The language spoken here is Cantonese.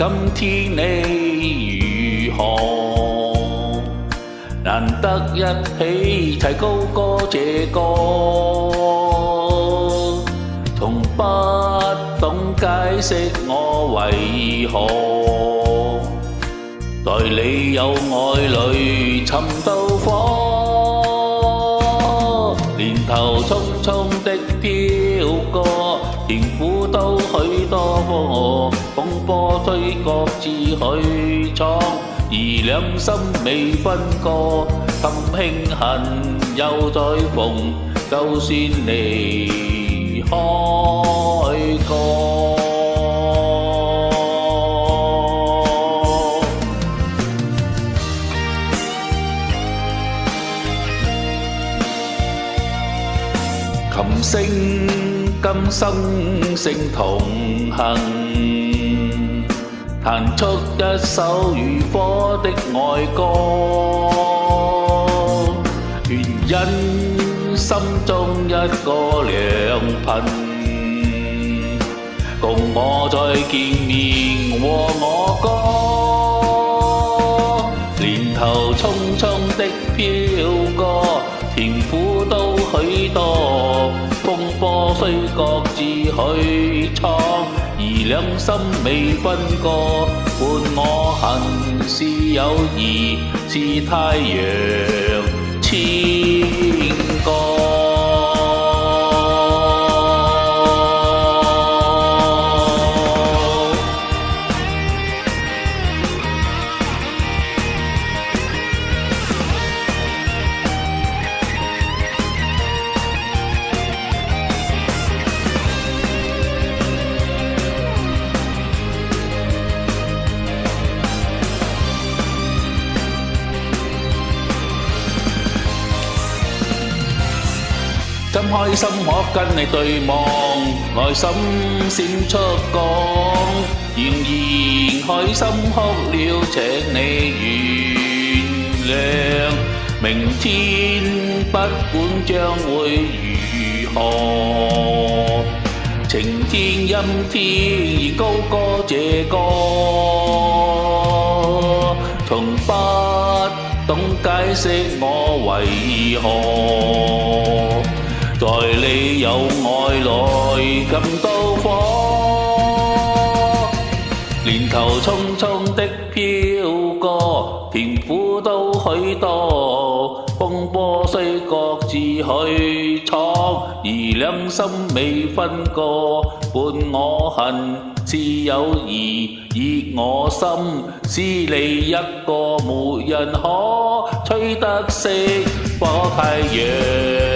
今天你如何？難得一起齊高歌這歌，從不懂解釋我為何，在你有愛裏尋到火，年頭匆匆的飄過，甜苦都許多，風波吹各自去闖，而兩心未分過，咁慶幸又再逢，就算離開過。琴聲今生聲同行，彈出一首如火的愛歌，原因心中一個良朋，共我再見面和我歌，年頭匆匆的飄過，甜苦都許多，風波雖各自去闖，而兩心未分過，伴我行是友誼，是太陽千個。真開心可跟你對望，內心閃出光。然而開心哭了，請你原諒。明天不管將會如何，晴天陰天而高歌這歌，從不懂解釋我為何，在你有愛來感到火，年頭匆匆的飄過，甜苦都許多，風波雖各自去闖，而兩心未分過，伴我行是友誼，而我心是你一個，沒人可吹得熄火太陽。